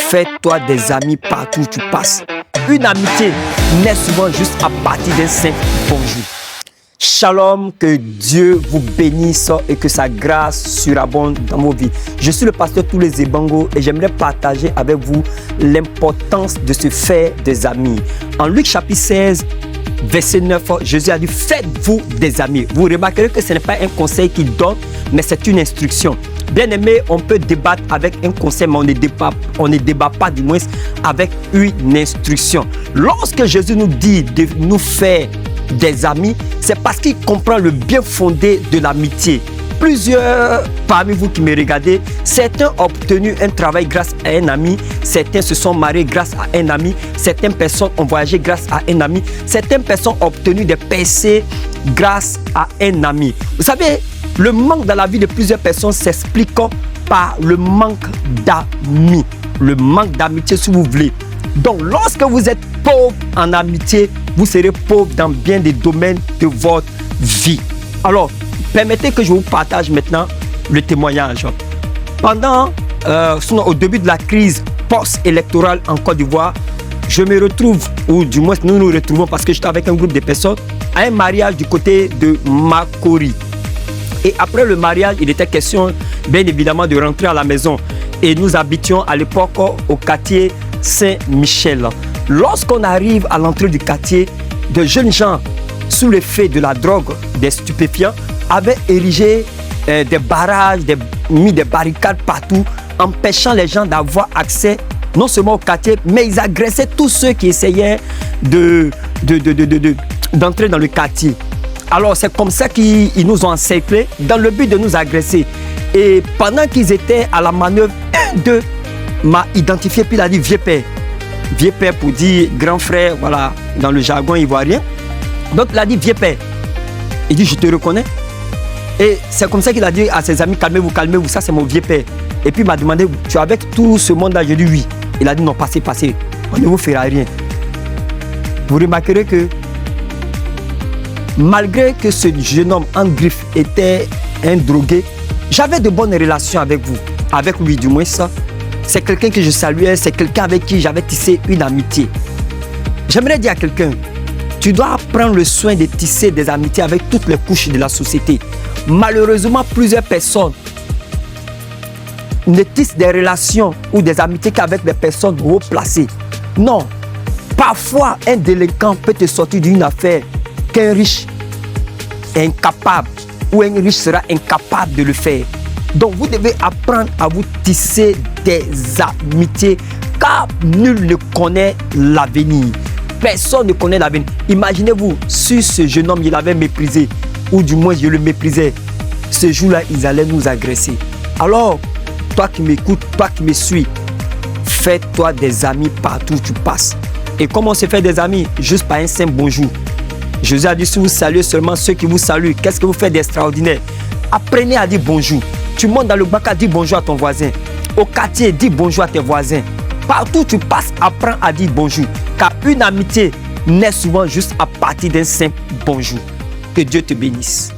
Fais-toi des amis partout où tu passes. Une amitié naît souvent juste à partir d'un simple bonjour. Shalom, que Dieu vous bénisse et que sa grâce surabonde dans vos vies. Je suis le pasteur Toulé Zebango et j'aimerais partager avec vous l'importance de se faire des amis. En Luc chapitre 16, verset 9, Jésus a dit: faites-vous des amis. Vous remarquerez que ce n'est pas un conseil qu'il donne, mais c'est une instruction. Bien aimé, on peut débattre avec un conseil, mais on ne débat pas du moins avec une instruction. Lorsque Jésus nous dit de nous faire des amis, c'est parce qu'il comprend le bien fondé de l'amitié. Plusieurs parmi vous qui me regardez, certains ont obtenu un travail grâce à un ami, certains se sont mariés grâce à un ami, certaines personnes ont voyagé grâce à un ami, certaines personnes ont obtenu des percées grâce à un ami. Vous savez, le manque dans la vie de plusieurs personnes s'explique par le manque d'amis, le manque d'amitié si vous voulez. Donc, lorsque vous êtes pauvre en amitié, vous serez pauvre dans bien des domaines de votre vie. Alors, permettez que je vous partage maintenant le témoignage. Au début de la crise post-électorale en Côte d'Ivoire, je me retrouve, ou du moins nous nous retrouvons parce que j'étais avec un groupe de personnes, à un mariage du côté de Makori. Et après le mariage, il était question, bien évidemment, de rentrer à la maison. Et nous habitions à l'époque au quartier Saint-Michel. Lorsqu'on arrive à l'entrée du quartier, de jeunes gens, sous l'effet de la drogue, des stupéfiants, avaient érigé des barrages, mis des barricades partout, empêchant les gens d'avoir accès non seulement au quartier, mais ils agressaient tous ceux qui essayaient d'entrer dans le quartier. Alors c'est comme ça qu'ils nous ont encerclés dans le but de nous agresser. Et pendant qu'ils étaient à la manœuvre, un d'eux m'a identifié puis il a dit: vieux père. Vieux père pour dire grand frère, voilà, dans le jargon ivoirien. Donc il a dit: vieux père. Il dit: je te reconnais. Et c'est comme ça qu'il a dit à ses amis: calmez-vous, calmez-vous, ça c'est mon vieux père. Et puis il m'a demandé: tu es avec tout ce monde-là? J'ai dit oui. Il a dit: non, passez, passez, on ne vous fera rien. Vous remarquerez que malgré que ce jeune homme en griffe était un drogué, j'avais de bonnes relations avec vous, avec lui du moins ça. C'est quelqu'un que je saluais, c'est quelqu'un avec qui j'avais tissé une amitié. J'aimerais dire à quelqu'un: tu dois prendre le soin de tisser des amitiés avec toutes les couches de la société. Malheureusement, plusieurs personnes ne tissent des relations ou des amitiés qu'avec des personnes haut placées. Non, parfois un délinquant peut te sortir d'une affaire qu'un riche est incapable, ou un riche sera incapable de le faire. Donc vous devez apprendre à vous tisser des amitiés, car nul ne connaît l'avenir. Personne ne connaît l'avenir. Imaginez-vous, si ce jeune homme, il avait méprisé, ou du moins je le méprisais, ce jour-là, ils allaient nous agresser. Alors, toi qui m'écoutes, toi qui me suis, fais-toi des amis partout où tu passes. Et comment se fait des amis? Juste par un simple bonjour. Jésus a dit: si vous saluez seulement ceux qui vous saluent, qu'est-ce que vous faites d'extraordinaire? Apprenez à dire bonjour. Tu montes dans le bac, dis bonjour à ton voisin. Au quartier, dis bonjour à tes voisins. Partout où tu passes, apprends à dire bonjour. Car une amitié naît souvent juste à partir d'un simple bonjour. Que Dieu te bénisse.